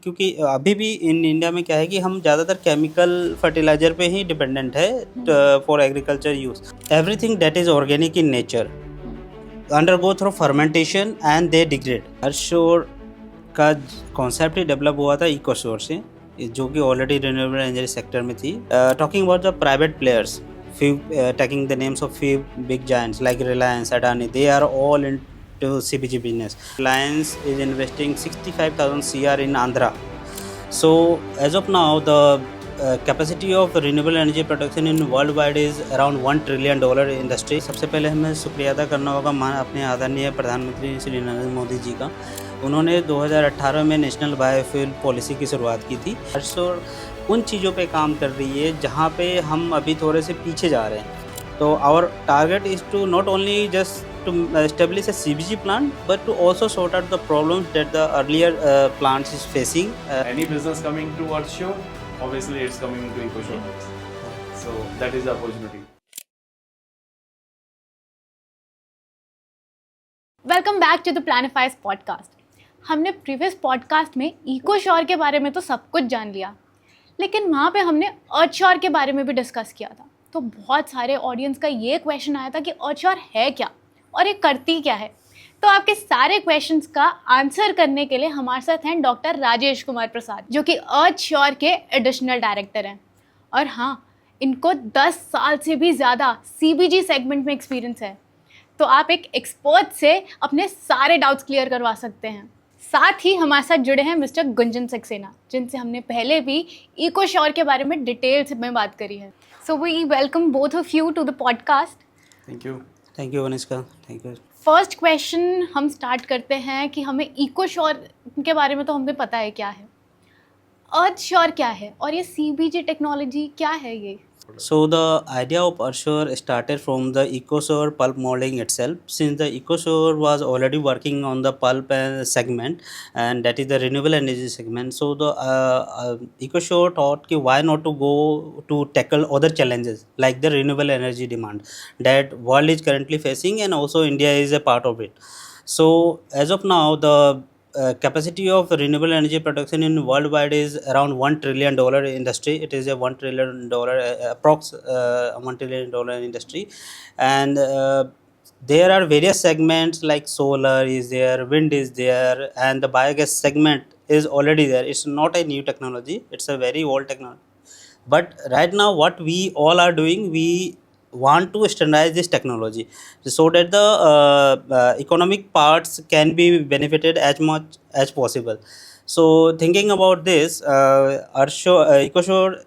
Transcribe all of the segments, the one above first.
क्योंकि अभी भी इन इंडिया में क्या है कि हम ज़्यादातर केमिकल फर्टिलाइजर पे ही डिपेंडेंट है for agriculture use. Everything that is organic in nature undergo through fermentation and they degrade. Earthsure का कॉन्सेप्ट ही डेवलप हुआ था इकोशोर से, जो कि ऑलरेडी रिन्यूएबल एनर्जी सेक्टर में थी। Talking about the private players, few taking the names of few big giants like Reliance, Adani, they are all into CBG business. Reliance is investing 65,000 CR in Andhra. So as of now, the capacity of renewable energy production in worldwide is around $1 trillion industry. सबसे पहले हमें शुक्रिया अदा करना होगा अपने आदरणीय प्रधानमंत्री श्री नरेंद्र मोदी जी का। उन्होंने 2018 में नेशनल बायोफ्यूल पॉलिसी की शुरुआत की थी। अर्शोर उन चीज़ों पे काम कर रही है जहाँ पे हम अभी थोड़े से पीछे जा रहे हैं। तो our target is to not only just to establish a CBG plant, but to also sort out the problems that the earlier plants is facing. Any business coming to Earthshore, obviously it's coming to EcoShore. So that is the opportunity. Welcome back to the Planify's podcast. हमने previous podcast में Ecoshore के बारे में तो सब कुछ जान लिया, लेकिन वहाँ पे हमने अर्थशोर के बारे में भी डिस्कस किया था। तो बहुत सारे ऑडियंस का ये क्वेश्चन आया था कि अर्थशोर है क्या और ये करती क्या है। तो आपके सारे क्वेश्चंस का आंसर करने के लिए हमारे साथ हैं डॉक्टर राजेश कुमार प्रसाद, जो कि अर्थशोर के एडिशनल डायरेक्टर हैं। और हाँ, इनको 10 साल से भी ज़्यादा CBG सेगमेंट में एक्सपीरियंस है। तो आप एक एक्सपर्ट से अपने सारे डाउट्स क्लियर करवा सकते हैं। साथ ही हमारे साथ जुड़े हैं मिस्टर गुंजन सक्सेना, जिनसे हमने पहले भी इकोशोर के बारे में डिटेल्स में बात करी है। So we welcome both of you to the podcast. Thank you Vanishka, thank you. First question हम स्टार्ट करते हैं कि हमें इकोशोर के बारे में तो हमें पता है क्या है, अर्थशोर क्या है और ये CBG टेक्नोलॉजी क्या है ये। So the idea of Arshore started from the EcoSure pulp molding itself, since the EcoSure was already working on the pulp segment, and that is the renewable energy segment. So the EcoSure thought कि why not to go to tackle other challenges like the renewable energy demand that world is currently facing, and also India is a part of it. So as of now, the capacity of renewable energy production in worldwide is around $1 trillion industry. It is a $1 trillion approx $1 trillion industry, and there are various segments like solar is there, wind is there, and the biogas segment is already there. It's not a new technology, it's a very old technology. But right now what we all are doing, we want to standardize this technology so that the economic parts can be benefited as much as possible. So thinking about this, EcoSure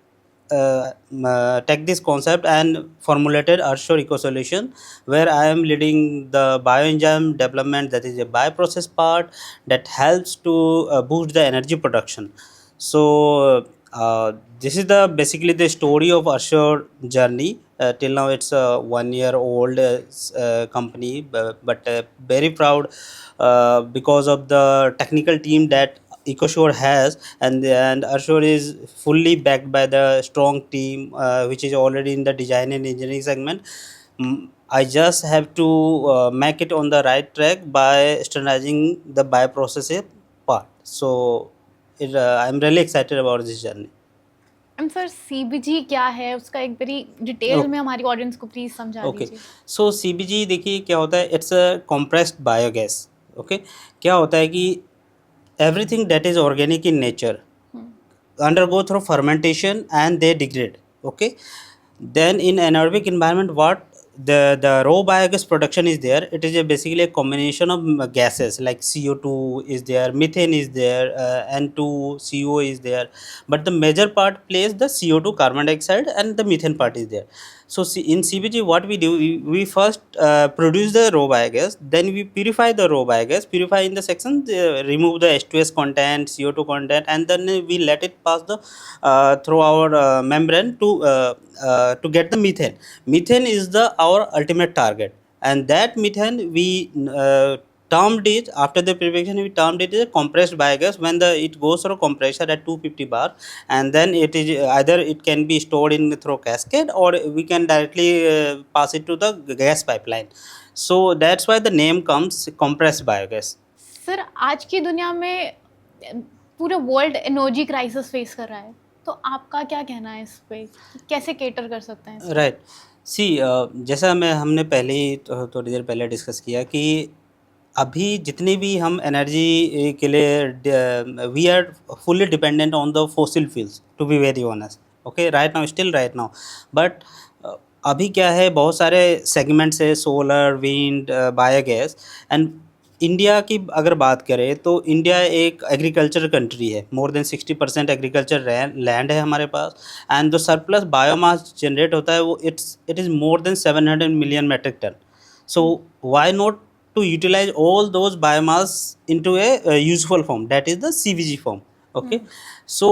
take this concept and formulated Earthshore Eco Solution, where I am leading the bioenzyme development, that is a bioprocess part that helps to boost the energy production. So this is the basically the story of Earthshore journey. Till now it's a 1 year old company, but very proud because of the technical team that EcoSure has, and Earthshore is fully backed by the strong team which is already in the design and engineering segment. I just have to make it on the right track by standardizing the bioprocess part. So I'm really excited about this journey. Sir CBG क्या है, उसका एक बड़ी detail में हमारी audience को please समझा दीजिए। सो CBG देखिए क्या होता है, it's a compressed biogas. Okay, क्या होता है कि everything that is organic in nature undergo through fermentation and they degrade. Okay, then in anaerobic environment, what the raw biogas production is there, it is basically a combination of gases like CO2 is there, methane is there, N2 CO is there, but the major part plays the CO2 carbon dioxide and the methane part is there. So in CBG what we do, we first produce the raw biogas, then we purify the raw biogas, purify in the section, remove the H2S content, CO2 content, and then we let it pass the through our membrane to get the methane. Methane is the our ultimate target, and that methane we termed it, after the purification we termed it as a compressed biogas when it goes through compressor at 250 bar, and then it is either it can be stored in through cascade or we can directly pass it to the gas pipeline. So that's why the name comes compressed biogas. Sir आज की दुनिया में पूरे world energy crisis face कर रहा है, तो आपका क्या कहना है इस पे, कैसे केटर कर सकते हैं इस पे? राइट सी जैसा हमने पहले ही थोड़ी देर पहले डिस्कस किया कि अभी जितनी भी हम एनर्जी के लिए we are fully dependent on the fossil fuels to be very honest, okay, right now, still right now, but अभी क्या है, बहुत सारे सेगमेंट्स है, solar, wind, biogas, and India की अगर बात करें तो इंडिया एक एग्रीकल्चर कंट्री है, मोर देन 60% एग्रीकल्चर लैंड है हमारे पास, एंड जो सरप्लस बायोमास जनरेट होता है वो it is more than 700 million metric tonne. So why not to utilize all those biomass into a useful form, that is the CBG form, okay. So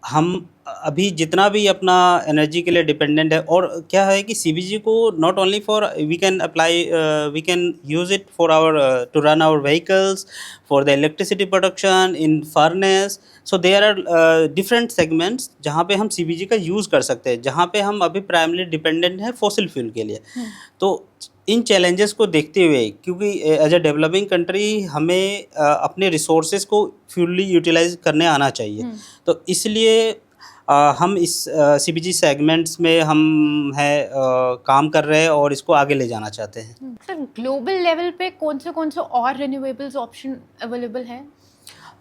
हम अभी जितना भी अपना एनर्जी के लिए डिपेंडेंट है, और क्या है कि CBG को not only for we can apply, we can use it for our to run our vehicles, for the electricity production in furnace. So there are different segments जहाँ पे हम CBG का यूज़ कर सकते हैं, जहाँ पे हम अभी प्राइमरी डिपेंडेंट हैं फॉसिल फ्यूल के लिए. तो इन चैलेंजेस को देखते हुए, क्योंकि एज अ डेवलपिंग कंट्री हमें अपने रिसोर्सेज को फुल्ली यूटिलाइज करने आना चाहिए. तो इसलिए हम इस CBG सेगमेंट्स में हम काम कर रहे हैं और इसको आगे ले जाना चाहते हैं. सर ग्लोबल लेवल पे कौन से और रिन्यूएबल्स ऑप्शन अवेलेबल है?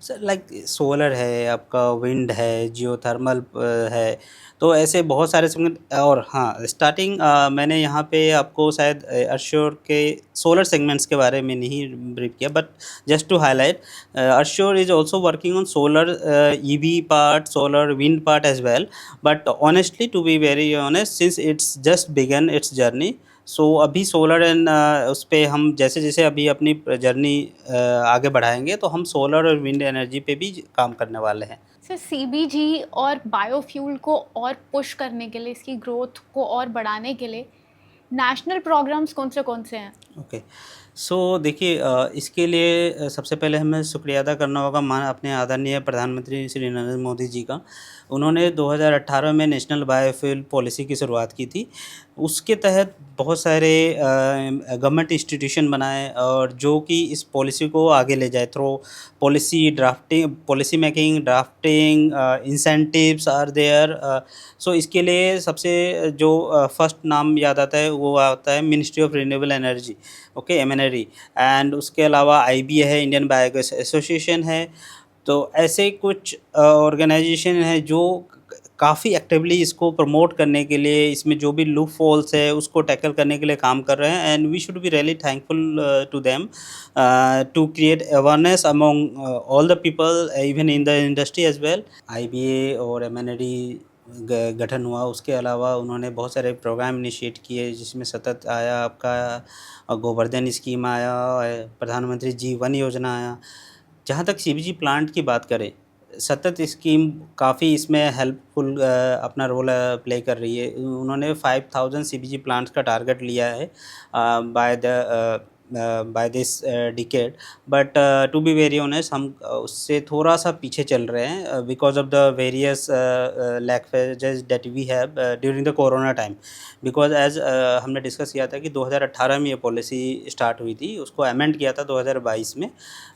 सर लाइक सोलर है, आपका विंड है, जियोथर्मल है, तो ऐसे बहुत सारे सेगमेंट. और हाँ, स्टार्टिंग मैंने यहाँ पे आपको शायद अर्श्योर के सोलर सेगमेंट्स के बारे में नहीं ब्रीफ किया, but just to highlight, Earthsure is also working on solar EV part, solar wind part as well, but honestly to be very honest, since it's just began its journey, so अभी solar and उस पर हम जैसे जैसे अभी अपनी journey आगे बढ़ाएंगे तो हम सोलर और विंड एनर्जी पे भी काम करने वाले हैं. सर CBG और बायोफ्यूल को और पुश करने के लिए, इसकी ग्रोथ को और बढ़ाने के लिए नेशनल प्रोग्राम्स कौन से हैं? ओके, सो देखिए, इसके लिए सबसे पहले हमें शुक्रिया अदा करना होगा अपने आदरणीय प्रधानमंत्री श्री नरेंद्र मोदी जी का. उन्होंने 2018 में नेशनल बायोफ्यूल पॉलिसी की शुरुआत की थी. उसके तहत बहुत सारे गवर्नमेंट इंस्टीट्यूशन बनाए, और जो कि इस पॉलिसी को आगे ले जाए through policy drafting, policy making, drafting, incentives are there. So इसके लिए सबसे जो फर्स्ट नाम याद आता है वो आता है ministry of renewable energy, okay, MNRE, and उसके अलावा IBA है, इंडियन बायोगैस एसोसिएशन है. तो ऐसे कुछ ऑर्गेनाइजेशन है जो काफ़ी एक्टिवली इसको प्रमोट करने के लिए, इसमें जो भी लूप फॉल्स है उसको टैकल करने के लिए काम कर रहे हैं, and we should be really thankful to them to create awareness among all the people even in the industry as well. IBA और MNRE गठन हुआ, उसके अलावा उन्होंने बहुत सारे प्रोग्राम इनिशिएट किए, जिसमें सतत आया आपका गोवर्धन स्कीम आया, प्रधानमंत्री जीवन योजना आया. जहाँ तक CBG प्लांट की बात करें, सतत स्कीम काफ़ी इसमें हेल्पफुल अपना रोल प्ले कर रही है. उन्होंने 5000 CBG प्लांट्स का टारगेट लिया है by this decade, but to be very honest हम उससे थोड़ा सा पीछे चल रहे हैं because of the various leakages that we have during the corona time. Because as हमने डिस्कस किया था कि 2018 में ये पॉलिसी स्टार्ट हुई थी, उसको अमेंड किया था 2022 में,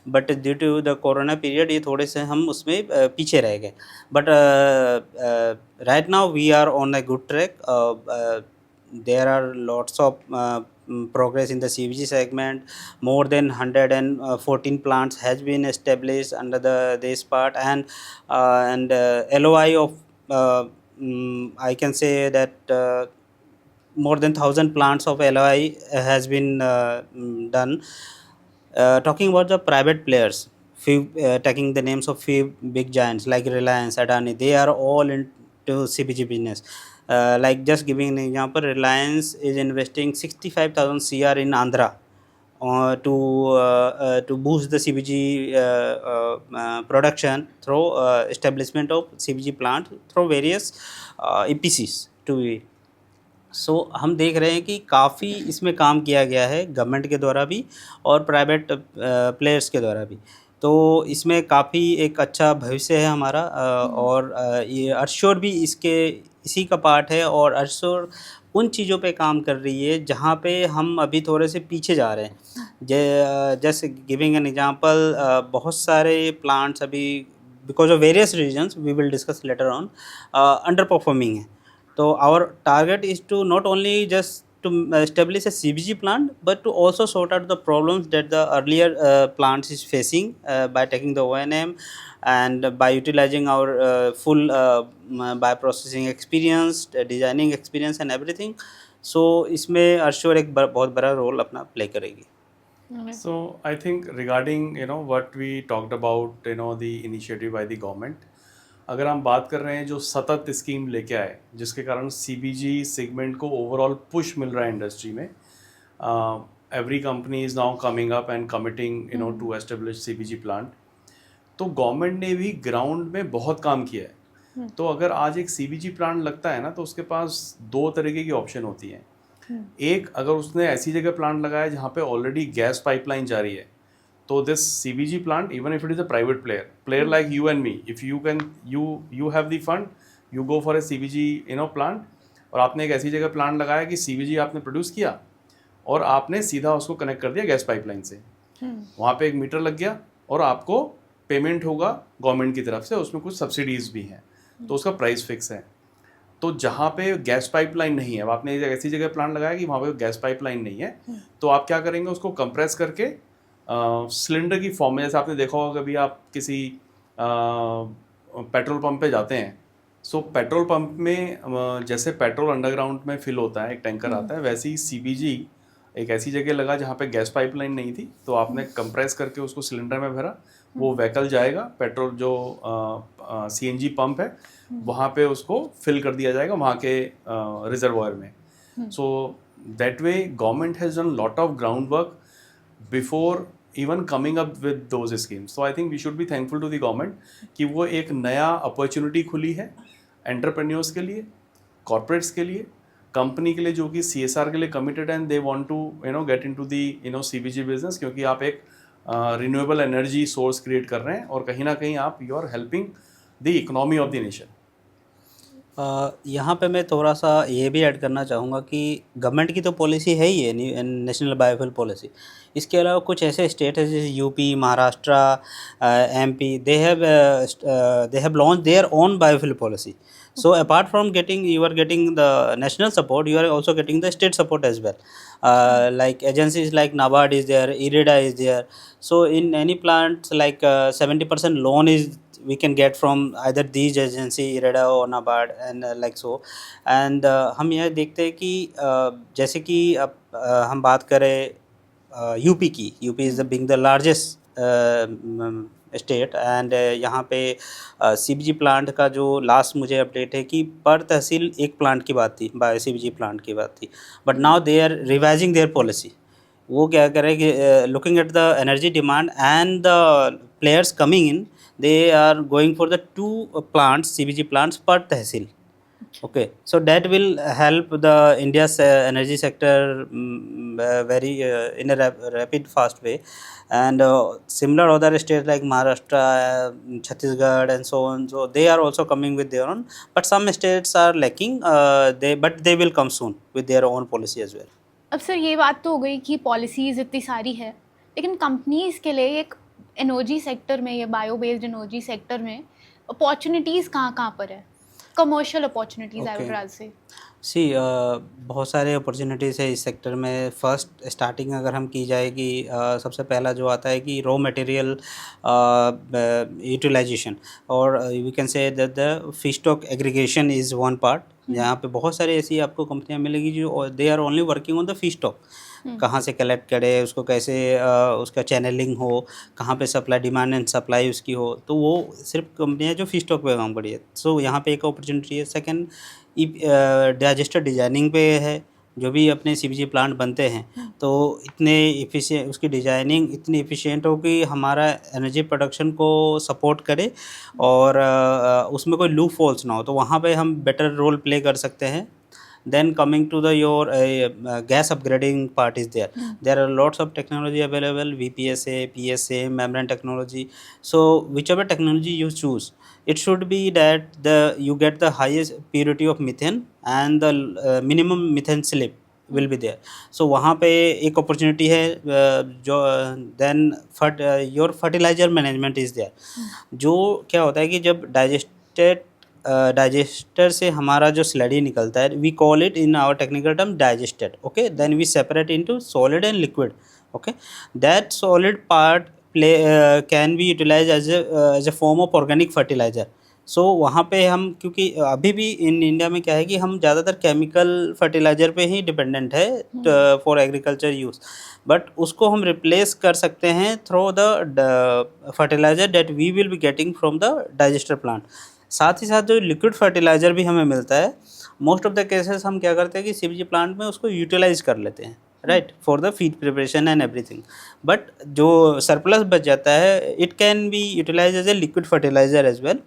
but due to the corona period ये थोड़े से हम उसमें पीछे रह गए. But right now we are on a good track. There are lots of progress in the CBG segment. More than 114 plants has been established under this part, and LOI of I can say that more than 1000 plants of LOI has been done. Talking about the private players, taking the names of few big giants like Reliance, Adani, they are all into CBG business. Like just giving an example, Reliance is investing 65,000 CR in Andhra to boost the CBG production through establishment of CBG plant through various EPCs to be. सो हम देख रहे हैं कि काफ़ी इसमें काम किया गया है गवर्नमेंट के द्वारा भी और प्राइवेट प्लेयर्स के द्वारा भी. तो इसमें काफ़ी एक अच्छा भविष्य है हमारा. और ये अर्श्योर भी इसी का पार्ट है, और अर्श्योर उन चीज़ों पे काम कर रही है जहाँ पे हम अभी थोड़े से पीछे जा रहे हैं. जैसे गिविंग एन एग्जांपल, बहुत सारे प्लांट्स अभी because of various reasons we will discuss later on, underperforming है. तो our target is to not only just to establish a CBG plant, but to also sort out the problems that the earlier plants is facing by taking the O&M and by utilizing our full bioprocessing experience, designing experience and everything. So इसमें अर्श्योर एक बहुत बड़ा role अपना play करेगी. So I think regarding what we talked about the initiative by the government, अगर हम बात कर रहे हैं जो सतत स्कीम लेके आए जिसके कारण CBG सेगमेंट को ओवरऑल पुश मिल रहा है इंडस्ट्री में, every company is now coming up and committing to establish CBG plant. तो गवर्नमेंट ने भी ग्राउंड में बहुत काम किया है. तो अगर आज एक CBG प्लांट लगता है ना तो उसके पास दो तरीके की ऑप्शन होती हैं. एक, अगर उसने ऐसी जगह प्लांट लगाया जहाँ पे ऑलरेडी गैस पाइपलाइन जा रही है, तो this CBG plant, even if it is a private player like you and me, if you have the fund, you go for a CBG plant, और आपने एक ऐसी जगह प्लांट लगाया कि CBG आपने प्रोड्यूस किया और आपने सीधा उसको कनेक्ट कर दिया गैस पाइपलाइन से. वहाँ पे एक मीटर लग गया और आपको पेमेंट होगा गवर्नमेंट की तरफ से, उसमें कुछ सब्सिडीज़ भी हैं, तो उसका प्राइस फिक्स है. तो जहाँ पे गैस पाइपलाइन नहीं है, अब आपने ऐसी जगह प्लांट लगाया कि वहाँ पे गैस पाइपलाइन नहीं है, तो आप क्या करेंगे, उसको कंप्रेस करके सिलेंडर की फॉर्म में, जैसे आपने देखा होगा कभी आप किसी पेट्रोल पंप पे जाते हैं, सो पेट्रोल पंप में जैसे पेट्रोल अंडरग्राउंड में फिल होता है, एक टैंकर आता है, वैसे ही CBG एक ऐसी जगह लगा जहाँ पे गैस पाइपलाइन नहीं थी, तो आपने कंप्रेस करके उसको सिलेंडर में भरा, वो व्हीकल जाएगा, पेट्रोल जो CNG पंप है वहाँ पे उसको फिल कर दिया जाएगा वहाँ के रिजर्वायर में. So that way government has done lot of ground work before even coming up with those schemes. So I think we should be thankful to the government कि वो एक नया अपॉर्चुनिटी खुली है एंटरप्रेन्योर्स के लिए, कॉर्पोरेट्स के लिए, कंपनी के लिए जो कि CSR के लिए committed and they want to get into the CBG business, क्योंकि आप एक रिन्यूएबल एनर्जी सोर्स क्रिएट कर रहे हैं और कहीं ना कहीं आप you are helping the economy of the nation. यहाँ पे मैं थोड़ा सा ये भी ऐड करना चाहूँगा कि गवर्नमेंट की तो पॉलिसी है ही है नेशनल बायोफ्यूल पॉलिसी. इसके अलावा कुछ ऐसे स्टेट है जैसे UP, Maharashtra, MP, they have launch their own biofuel policy. So apart from you are getting the national support, you are also getting the state support as well. Like agencies like NABARD is there, IREDA is there. So in any plant, like 70% loan is we can get from either these agency, IREDA or NABARD and like so. And हम यह देखते हैं कि जैसे कि अब हम बात करें यूपी की, UP is the being the largest state and यहाँ पे CBG प्लांट का जो लास्ट मुझे अपडेट है कि पर तहसील एक प्लांट की बात थी, बायो CBG प्लांट की बात थी, but now they are revising their policy. वो क्या करें कि looking at the energy demand and the players coming in, they are going for the 2 plants, CBG plants per tehsil. Okay, so that will help the India's energy sector very in a rapid fast way, and similar other states like Maharashtra, Chhattisgarh and so on, so they are also coming with their own, but some states are lacking, they will come soon with their own policy as well. अब sir ये बात तो हो गई कि policies इतनी सारी है, लेकिन कंपनीज़ के लिए एक एनर्जी सेक्टर में या बायो बेस्ड एनर्जी सेक्टर में अपॉर्चुनिटीज़ कहाँ पर है, commercial opportunities I would rather से. सी बहुत सारे अपॉर्चुनिटीज़ है इस सेक्टर में. फर्स्ट स्टार्टिंग अगर हम की जाएगी, सबसे पहला जो आता है कि रॉ मटेरियल यूटिलाइजेशन, और we can say that the feedstock aggregation is one part. यहाँ पे बहुत सारी ऐसी आपको कंपनियाँ मिलेगी जो they are only working on the feedstock, कहाँ से कलेक्ट करे, उसको कैसे उसका चैनलिंग हो, कहाँ पे सप्लाई, डिमांड एंड सप्लाई उसकी हो, तो वो सिर्फ कंपनियाँ जो फीडस्टॉक पे काम करी है. सो यहाँ पे एक अपॉर्चुनिटी है. सेकंड, डाइजेस्टर डिजाइनिंग पे है. जो भी अपने CBG प्लांट बनते हैं तो इतने एफिशिएंट, उसकी डिजाइनिंग इतनी एफिशिएंट हो कि हमारा एनर्जी प्रोडक्शन को सपोर्ट करे और उसमें कोई लूप होल्स ना हो, तो वहाँ पे हम बेटर रोल प्ले कर सकते हैं. Then coming to the your gas upgrading part is there. There are lots of technology available, VPSA, PSA, membrane technology. So whichever technology you choose, it should be that you get the highest purity of methane and the minimum methane slip will be there. So वहाँ पे एक opportunity है जो then your fertilizer management is there. जो क्या होता है कि जब डाइजेस्टर से हमारा जो स्लरी निकलता है, we call it in our technical term digested. Okay, then we separate into solid and liquid. Okay, that solid part can be utilise as a form of organic fertilizer. So वहाँ पे हम, क्योंकि अभी भी in India में क्या है कि हम ज़्यादातर केमिकल फर्टिलाइज़र पे ही डिपेंडेंट है फॉर एग्रीकल्चर यूज़, बट उसको हम रिप्लेस कर सकते हैं through the fertiliser that we will be getting from the digester plant. साथ ही साथ जो लिक्विड फर्टिलाइज़र भी हमें मिलता है, मोस्ट ऑफ द केसेस हम क्या करते हैं कि सीबीजी प्लांट में उसको यूटिलाइज कर लेते हैं, right, for the feed preparation and everything. But जो सरप्लस बच जाता है, it can be utilise as a liquid fertiliser as well.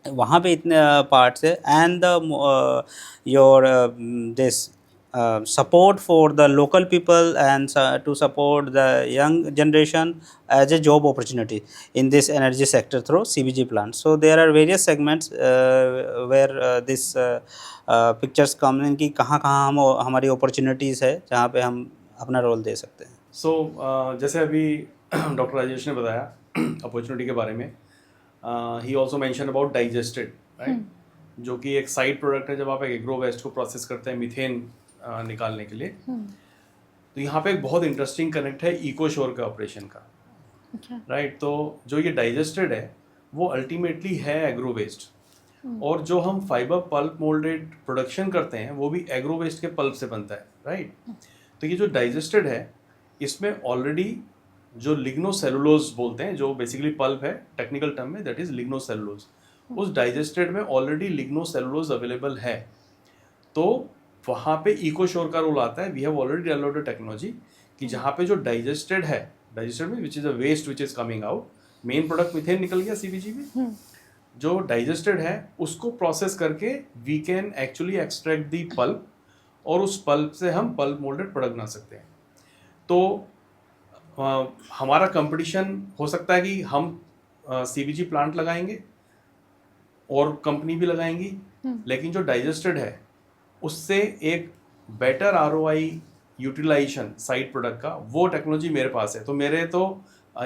वहाँ पे इतने पार्ट्स है. And the your this support for the local people and to support the young generation as a job opportunity in this energy sector through CBG plants. So there are various segments where this pictures come in कि कहाँ कहाँ हम हमारी opportunities है जहाँ पे हम अपना रोल दे सकते हैं. सो जैसे अभी डॉक्टर राजेश ने बताया अपॉर्चुनिटी के बारे में, he also mention about digested, right, जो कि एक साइड प्रोडक्ट है. जब आप एक एग्रो वेस्ट को प्रोसेस करते हैं मीथेन निकालने के लिए, तो यहाँ पे एक बहुत इंटरेस्टिंग कनेक्ट है इकोशोर का ऑपरेशन का, राइट. तो जो ये डाइजेस्टेड है वो अल्टीमेटली है एग्रो वेस्ट, और जो हम फाइबर पल्प मोल्डेड प्रोडक्शन करते हैं वो भी एग्रो वेस्ट के पल्प से बनता है, राइट. तो ये जो डाइजेस्टेड है इसमें ऑलरेडी जो लिग्नोसेलुलोज बोलते हैं, जो बेसिकली पल्प है टेक्निकल टर्म में, दैट इज लिग्नोसेलुलोज. उस डाइजेस्टेड में ऑलरेडी लिग्नोसेलुलोज अवेलेबल है. तो वहाँ पे इकोशोर का रोल आता है. We have already developed technology कि जहाँ पे जो डाइजेस्टेड है, डाइजेस्टेड में which is a waste which is coming out, main product methane निकल गया सीबीजी में, जो डाइजेस्टेड है उसको प्रोसेस करके we can actually extract the pulp, और उस पल्प से हम पल्प मोल्डेड प्रोडक्ट बना सकते हैं. तो हमारा कंपटीशन हो सकता है कि हम सीबीजी प्लांट लगाएंगे और कंपनी भी लगाएंगी, लेकिन जो डाइजेस्टेड है उससे एक better ROI utilisation side product का, वो टेक्नोलॉजी मेरे पास है. तो मेरे तो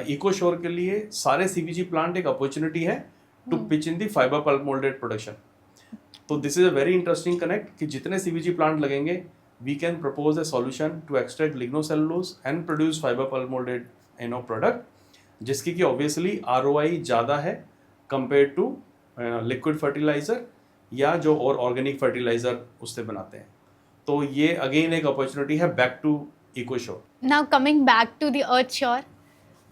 इकोशोर के लिए सारे सीबीजी प्लांट एक अपॉर्चुनिटी है to pitch in the fibre pulp moulded production. So this is a very interesting connect कि जितने सीबीजी प्लांट लगेंगे we can propose a solution to extract lignocellulose and produce fibre pulp moulded product, जिसकी कि obviously ROI ज़्यादा है compare to liquid fertiliser या जो और ऑर्गेनिक फर्टिलाइजर उससे बनाते हैं. तो ये अगेन एक अपॉर्चुनिटी है back to Ecoshore. Now coming back to the Earthsure,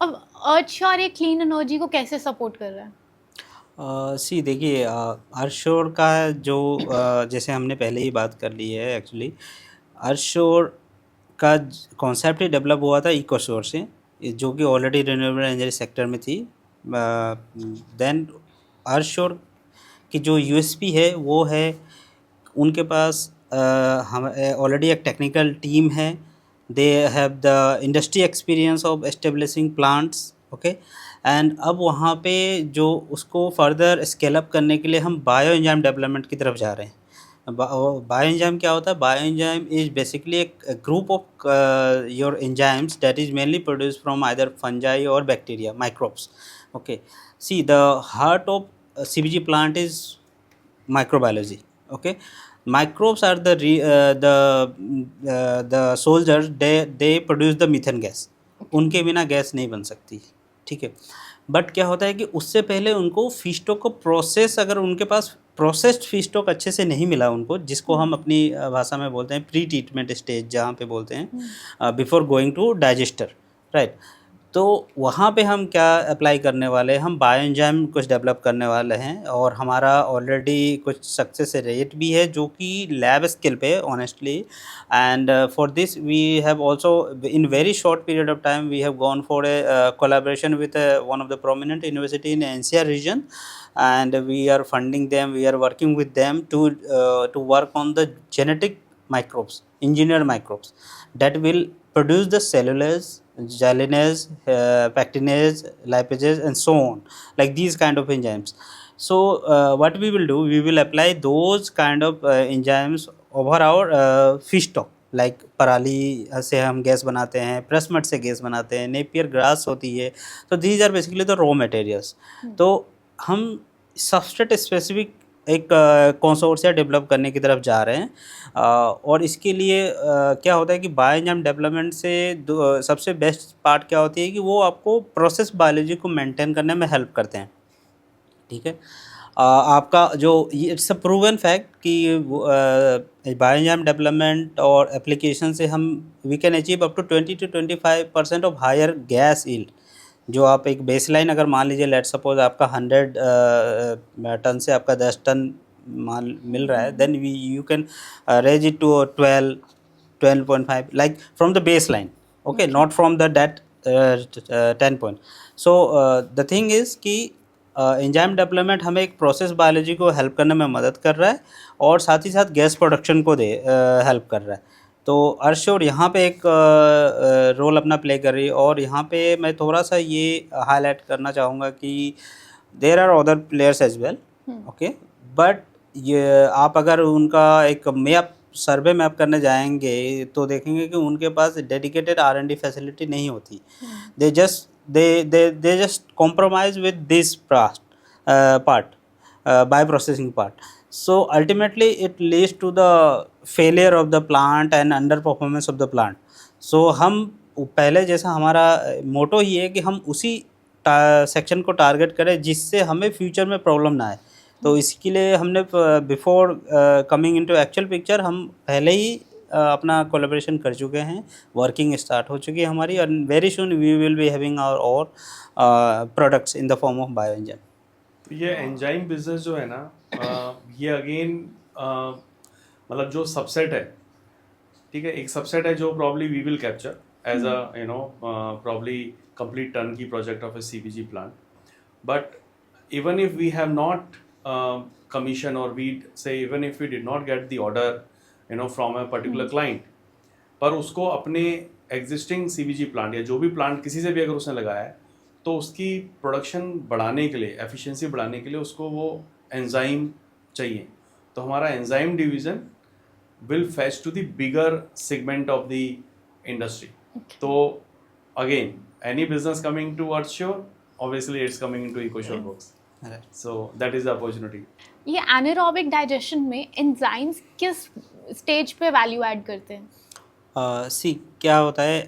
अब अर्थश्योर एक क्लीन एनर्जी को कैसे सपोर्ट कर रहा है? सी देखिए, अर्थश्योर का जो जैसे हमने पहले ही बात कर ली है, एक्चुअली अर्थश्योर का कॉन्सेप्ट ही डेवलप हुआ था इकोशोर से, जो कि ऑलरेडी रिन्यूएबल एनर्जी सेक्टर में थी. देन अर्थश्योर की जो USP है वो है उनके पास हम ऑलरेडी एक टेक्निकल टीम है. They have the industry experience of establishing plants. Okay, and अब वहाँ पे जो उसको फर्दर स्केल अप करने के लिए हम बायो एंजाइम डेवलपमेंट की तरफ जा रहे हैं. बायो एंजाइम क्या होता है? बायो एंजाइम इज बेसिकली एक group of your enzymes that is mainly produce from either fungi or bacteria, microbes. Okay, see the heart of CBG plant is microbiology. Okay, microbes are the soldiers. They produce the methane gas. उनके बिना gas नहीं बन सकती, ठीक है. But क्या होता है कि उससे पहले उनको फीस्टॉक को प्रोसेस, अगर उनके पास प्रोसेस्ड फीस्टॉक अच्छे से नहीं मिला उनको, जिसको हम अपनी भाषा में बोलते हैं प्री ट्रीटमेंट स्टेज, जहाँ पे बोलते हैं before going to digester, right. तो वहाँ पे हम क्या अप्लाई करने वाले हैं? हम बायो एंजाइम कुछ डेवलप करने वाले हैं, और हमारा ऑलरेडी कुछ सक्सेस रेट भी है जो कि लैब स्केल पे honestly. And for this we have also in very short period of time we have gone for a collaboration with one of the prominent university in NCR region, and we are funding them, we are working with them to work on the genetic microbes, engineered microbes that will produce the cellulose, gelatinase, pectinase, lipases and so on, like these kind of enzymes. So what we will do, we will apply those kind of enzymes over our fish stock. Like पराली से हम gas बनाते हैं, press mud से gas बनाते हैं, Napier grass होती है, तो these are basically the raw materials. तो हम सबस्ट्रेट स्पेसिफिक एक कंसोर्शिया डेवलप करने की तरफ जा रहे हैं। और इसके लिए क्या होता है कि बायोएंजाइम डेवलपमेंट से सबसे बेस्ट पार्ट क्या होती है कि वो आपको प्रोसेस बायोलॉजी को मेंटेन करने में हेल्प करते हैं। ठीक है, आपका जो इट्स अ प्रूवन फैक्ट कि बायोएंजाइम डेवलपमेंट और एप्लीकेशन से हम we can achieve up to 20 to 25% of higher gas yield. जो आप एक बेसलाइन अगर मान लीजिए, लेट सपोज आपका 100 टन से आपका 10 टन माल मिल रहा है, then we you can raise it to 12.5 like from the baseline, okay, not from the date 10 point. So the thing is कि एंजाइम डेवलपमेंट हमें एक प्रोसेस बायोलॉजी को हेल्प करने में मदद कर रहा है और साथ ही साथ गैस प्रोडक्शन को हेल्प कर रहा है। तो अर्श्योर यहाँ पे एक रोल अपना प्ले कर रही है। और यहाँ पे मैं थोड़ा सा ये हाईलाइट करना चाहूँगा कि there are other players as well, okay, but ये आप अगर उनका एक सर्वे मैप करने जाएंगे तो देखेंगे कि उनके पास डेडिकेटेड R&D फैसिलिटी नहीं होती। They just compromise with this part by processing part. So ultimately it leads to the failure of the plant and underperformance of the plant. So हम पहले जैसा हमारा मोटो ही है कि हम उसी सेक्शन को टारगेट करें जिससे हमें फ्यूचर में प्रॉब्लम ना आए। तो इसके लिए हमने before coming into actual picture हम पहले ही अपना कोलैबोरेशन कर चुके हैं, वर्किंग स्टार्ट हो चुकी है हमारी, and very soon we will be having our products in the form of bioenzyme. तो ये एंजाइम बिजनेस जो है ना, ये अगेन मतलब जो सबसेट है, ठीक है, एक सबसेट है जो probably we will capture as a probably complete turnkey project of a CBG plant. But even if we have not commission, or we say even if we did not get the order from a particular client, पर उसको अपने existing CBG plant या जो भी plant किसी से भी अगर उसने लगाया है तो उसकी प्रोडक्शन बढ़ाने के लिए, एफिशिएंसी बढ़ाने के लिए उसको वो एंजाइम चाहिए। तो हमारा enzyme division will fetch to the bigger segment of the industry. तो again any business coming to Earthsure, obviously it's coming into EcoSure books. So that is the opportunity. ये एनारोबिक डाइजेशन में enzymes किस stage पे value add करते हैं? सी क्या होता है,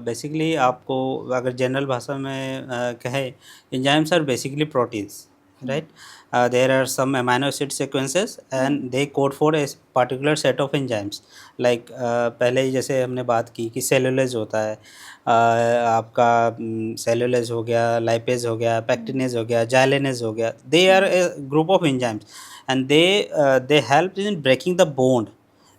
बेसिकली आपको अगर जनरल भाषा में कहे, enzymes are basically proteins, right? There are some amino acid sequences and they code for a particular set of enzymes. Like पहले ही जैसे हमने बात की कि सेलुलोज होता है, आपका सेलुलोज हो गया, लाइपेज हो गया, पैक्टिनेज हो गया, जाइलेनेज हो गया। They are a group of enzymes and they help in breaking the bond.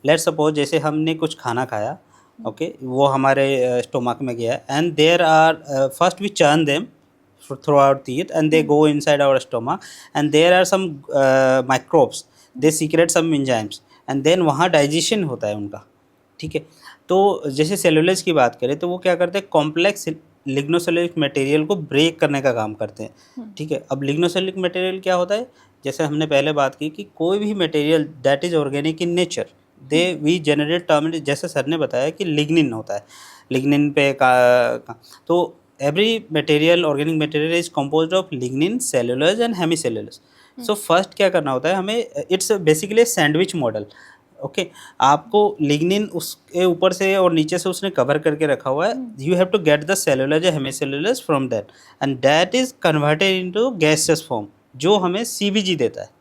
Let's suppose जैसे हमने कुछ खाना खाया, ओके, वो हमारे स्टोमक में गया, and there are first we churn them through our teeth and they go inside our stomach and there are some microbes, they secrete some enzymes and then वहाँ डाइजेशन होता है उनका। ठीक है, तो जैसे सेलुलोज की बात करें तो वो क्या करते हैं, कॉम्प्लेक्स लिग्नोसेलुलिक मटेरियल को ब्रेक करने का काम करते हैं। ठीक है, अब लिग्नोसेलुलिक मटेरियल क्या होता है, जैसे हमने पहले बात की कि कोई भी material that is organic in nature they we generate term, जैसे सर ने बताया कि लिग्निन होता है, लिग्निन पे तो every material, organic material is composed of lignin, cellulose and hemicellulose. So first क्या करना होता है हमें, it's basically sandwich model, okay, आपको लिग्निन उसके ऊपर से और नीचे से उसने कवर करके रखा हुआ है, you have to get the cellulose या hemicellulose from that and that is converted into gaseous form जो हमें सीबीजी देता है।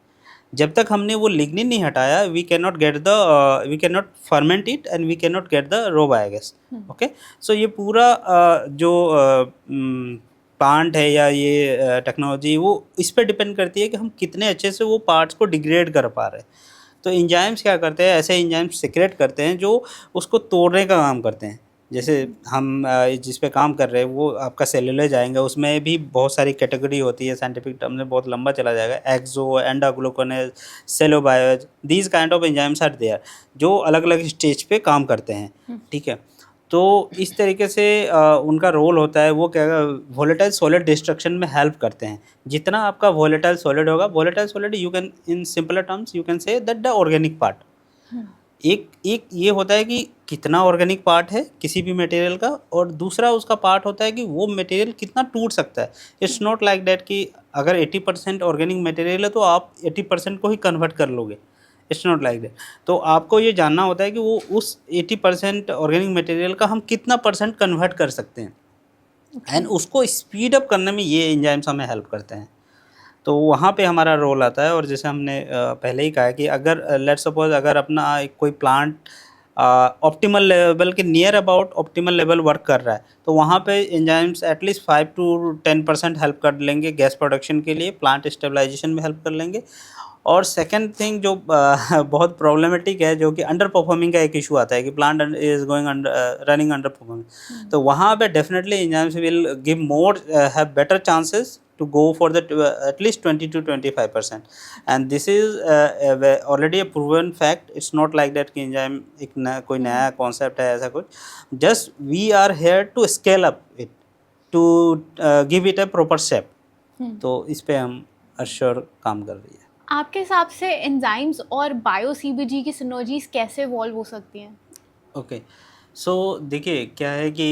जब तक हमने वो लिग्निन नहीं हटाया, we can not ferment it and we can not get the raw biogas. Okay, so ये पूरा जो प्लांट है या ये टेक्नोलॉजी वो इस पर डिपेंड करती है कि हम कितने अच्छे से वो पार्ट्स को डिग्रेड कर पा रहे हैं। तो एंजाइम्स क्या करते हैं, ऐसे एंजाइम्स सीक्रेट करते हैं जो उसको तोड़ने का काम करते हैं। जैसे हम जिस पे काम कर रहे हैं वो आपका सेलुलोज आएंगे, उसमें भी बहुत सारी कैटेगरी होती है, साइंटिफिक टर्म में बहुत लंबा चला जाएगा, exo, endoglucanase, cellobiose, these kind of enzymes are there जो अलग अलग स्टेज पे काम करते हैं। ठीक है, तो इस तरीके से उनका रोल होता है, वो क्या वोलेटाइल सॉलिड डिस्ट्रक्शन में हेल्प करते हैं। जितना आपका वोलेटाइल सॉलिड होगा, volatile solid you can in simpler terms you can say that the organic part, एक एक ये होता है कि कितना ऑर्गेनिक पार्ट है किसी भी मटेरियल का, और दूसरा उसका पार्ट होता है कि वो मटेरियल कितना टूट सकता है। इट्स नॉट लाइक दैट कि अगर 80% ऑर्गेनिक मटेरियल है तो आप 80% को ही कन्वर्ट कर लोगे। It's not like that. तो आपको ये जानना होता है कि वो उस 80% ऑर्गेनिक मटेरियल का हम कितना परसेंट कन्वर्ट कर सकते हैं, एंड उसको स्पीड अप करने में ये एंजाइम्स हमें हेल्प करते हैं। तो वहाँ पे हमारा रोल आता है। और जैसे हमने पहले ही कहा है कि अगर लेट सपोज अगर अपना एक कोई प्लांट ऑप्टिमल लेवल के near about optimal level work कर रहा है, तो वहाँ पे एंजाइम्स एटलीस्ट 5 to 10% हेल्प कर लेंगे गैस प्रोडक्शन के लिए, प्लांट स्टेबलाइजेशन में हेल्प कर लेंगे। और सेकंड थिंग जो बहुत प्रॉब्लमेटिक है, जो कि अंडर परफॉर्मिंग का एक इशू आता है कि plant is going running under performing, तो वहाँ पे definitely enzymes will give more have better chances to go for the at least 20 to 25%, and this is already a proven fact. It's not like that कि enzyme एक कोई नया concept है ऐसा कुछ, just we are here to scale up it, to give it a proper shape. तो इस पे हम अश्योर काम कर रही है। आपके हिसाब से एंजाइम्स और बायो सीबीजी की सिनर्जीज कैसे इवॉल्व हो सकती हैं? ओके, सो देखिए क्या है कि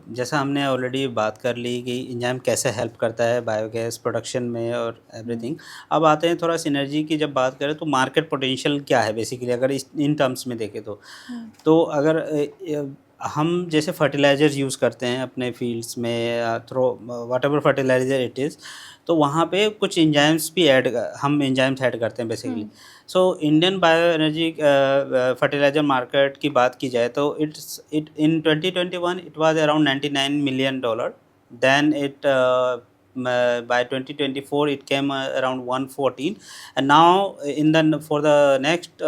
जैसा हमने ऑलरेडी बात कर ली कि एंजाइम कैसे हेल्प करता है बायोगैस प्रोडक्शन में और एवरीथिंग। अब आते हैं थोड़ा सिनर्जी की जब बात करें तो मार्केट पोटेंशियल क्या है बेसिकली, अगर इस इन टर्म्स में देखें तो अगर हम जैसे फर्टिलाइजर्स यूज़ करते हैं अपने फील्ड्स में throw whatever fertiliser it is, तो वहाँ पे कुछ एंजाइम्स भी हम एंजाइम्स ऐड करते हैं basically. So Indian bio energy fertiliser market की बात की जाए तो it in 2021 it was around $99 million, then it by 2024 it came around 114, and now in the for the next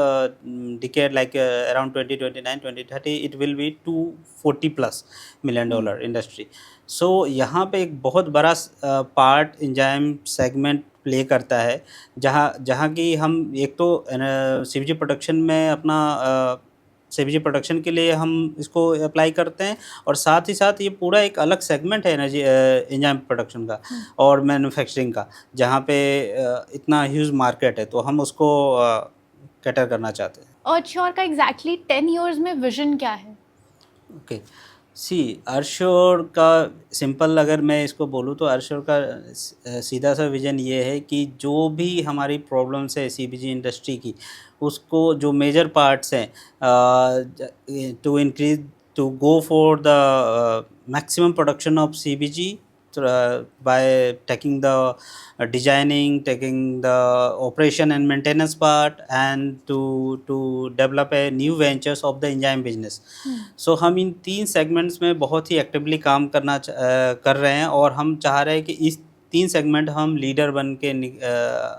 decade, like around 2029 2030, it will be $240+ million industry. So यहाँ पे एक बहुत बड़ा पार्ट एंजाइम सेगमेंट प्ले करता है, जहाँ जहाँ की हम एक तो सीवीजी प्रोडक्शन में अपना सीवीजी प्रोडक्शन के लिए हम इसको अप्लाई करते हैं, और साथ ही साथ ये पूरा एक अलग सेगमेंट है एनर्जी एंजाइम प्रोडक्शन का और मैन्युफैक्चरिंग का, जहाँ पे इतना ह्यूज मार्केट है, तो हम उसको कैटर करना चाहते हैं। अर्थ का एग्जैक्टली 10 years में विजन क्या है? ओके, सी अर्श्योर का सिंपल अगर मैं इसको बोलूँ तो अर्श्योर का सीधा सा विज़न ये है कि जो भी हमारी प्रॉब्लम्स है सीबीजी इंडस्ट्री की, उसको जो मेजर पार्ट्स हैं to increase to go for the maximum production of CBG by taking the designing, taking the operation and maintenance part, and to develop a new ventures of the enzyme business. So हम इन 3 segments में बहुत ही actively काम कर रहे हैं, और हम चाह रहे हैं कि इस 3 सेगमेंट हम लीडर बन के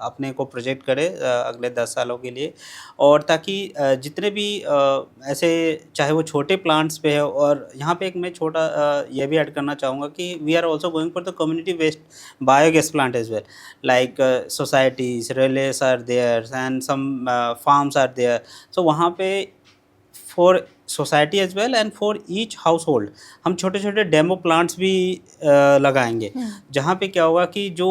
अपने को प्रोजेक्ट करें अगले 10 सालों के लिए। और ताकि जितने भी ऐसे चाहे वो छोटे प्लांट्स पे है, और यहाँ पे एक मैं छोटा ये भी ऐड करना चाहूँगा कि we are also going for the community waste biogas plant as well, like societies, relays are there and some farms are there. So वहाँ पे for society as well and for each household हम छोटे छोटे demo plants भी लगाएंगे, जहाँ पे क्या होगा कि जो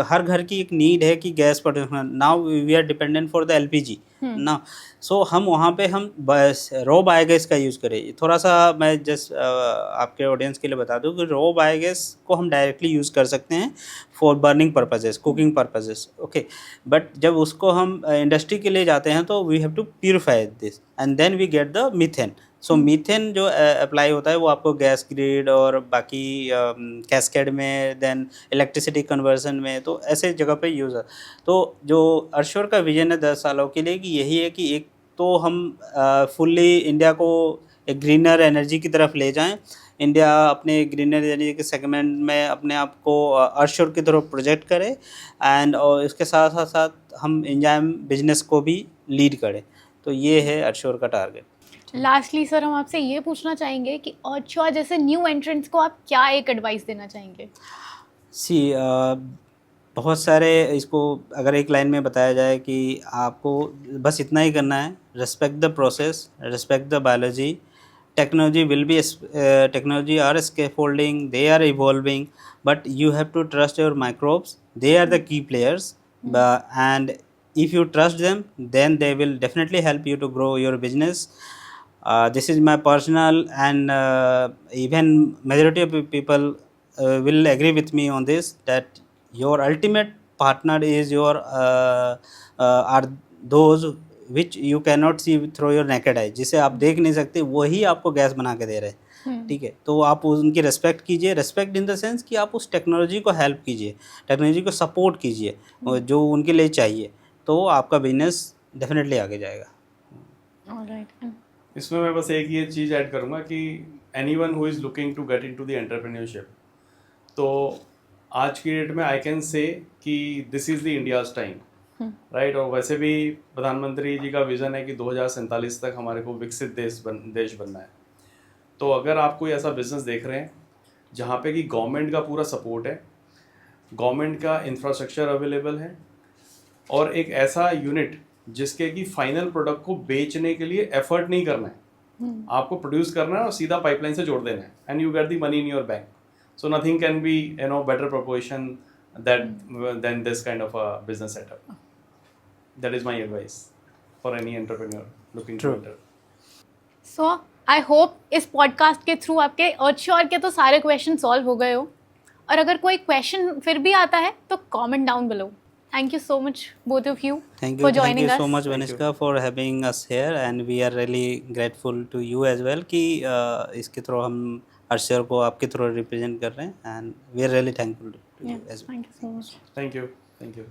हर घर की एक नीड है कि gas production, now we are dependent for the LPG ना, सो हम वहाँ पे हम बस रॉ बायोगैस का यूज़ करें। थोड़ा सा मैं जस्ट आपके ऑडियंस के लिए बता दूँ कि रॉ बायोगैस को हम डायरेक्टली यूज़ कर सकते हैं for burning purposes, cooking purposes, okay. But जब उसको हम इंडस्ट्री के लिए जाते हैं तो we have to purify this and then we get the methane. So methane जो अप्लाई होता है वो आपको गैस ग्रिड और बाकी कैस्केड में, देन इलेक्ट्रिसिटी कन्वर्जन में, तो ऐसे जगह पे यूज़ है। तो जो अर्श्योर का विजन है 10 सालों के लिए कि यही है कि एक तो हम फुल्ली इंडिया को एक ग्रीनर एनर्जी की तरफ ले जाएं, इंडिया अपने ग्रीनर एनर्जी के सेगमेंट में अपने आप को अर्श्योर की तरफ प्रोजेक्ट करे, एंड और इसके साथ साथ हम एंजाइम बिजनेस को भी लीड करें। तो ये है अर्श्योर का टारगेट। लास्टली सर, हम आपसे ये पूछना चाहेंगे कि अर्थ जैसे न्यू एंट्रेंट्स को आप क्या एक एडवाइस देना चाहेंगे? सी बहुत सारे, इसको अगर एक लाइन में बताया जाए कि आपको बस इतना ही करना है, respect the process, respect the biology, technology will be technology are scaffolding, they are evolving, but you have to trust your microbes, they are the key players. And if you trust them, then they will definitely help you to grow your business. This is my personal, and even majority of people will agree with me on this, that your ultimate partner is your are those which you cannot see through your naked eye, जिसे आप देख नहीं सकते, वही आपको gas बना के दे रहे हैं। ठीक है, तो आप उनकी रेस्पेक्ट कीजिए, रेस्पेक्ट इन द सेंस कि आप उस टेक्नोलॉजी को हेल्प कीजिए, टेक्नोलॉजी को सपोर्ट कीजिए जो उनके लिए चाहिए, तो आपका बिजनेस डेफिनेटली आगे जाएगा। ऑलराइट। इसमें मैं बस एक ये चीज़ ऐड करूँगा कि anyone who is looking to get into the entrepreneurship, तो आज की डेट में I can say that this is the India's time, right. और वैसे भी प्रधानमंत्री जी का विज़न है कि 2047 तक हमारे को विकसित देश बनना है। तो अगर आप कोई ऐसा बिजनेस देख रहे हैं जहाँ पे कि गवर्नमेंट का पूरा सपोर्ट है, गवर्नमेंट का इंफ्रास्ट्रक्चर अवेलेबल है, और एक ऐसा यूनिट जिसके कि फाइनल प्रोडक्ट को बेचने के लिए एफर्ट नहीं करना है, आपको प्रोड्यूस करना है और सीधा पाइपलाइन से जोड़ देना है, and you get the money in your bank. So nothing can be better proposition that then this kind of a business setup. That is my advice for any entrepreneur looking to enter. So I hope इस podcast के through आपके अर्थ के तो सारे question solve हो गए हो, और अगर कोई क्वेश्चन फिर भी आता है तो comment down below. Thank you so much, both of you, for joining us. Thank you so much, Vanishka, for having us here, and we are really grateful to you as well कि इसके through हम अर्शर को आपके through represent कर रहे हैं, and we are really thankful to you as well. Thank you so much. Thank you.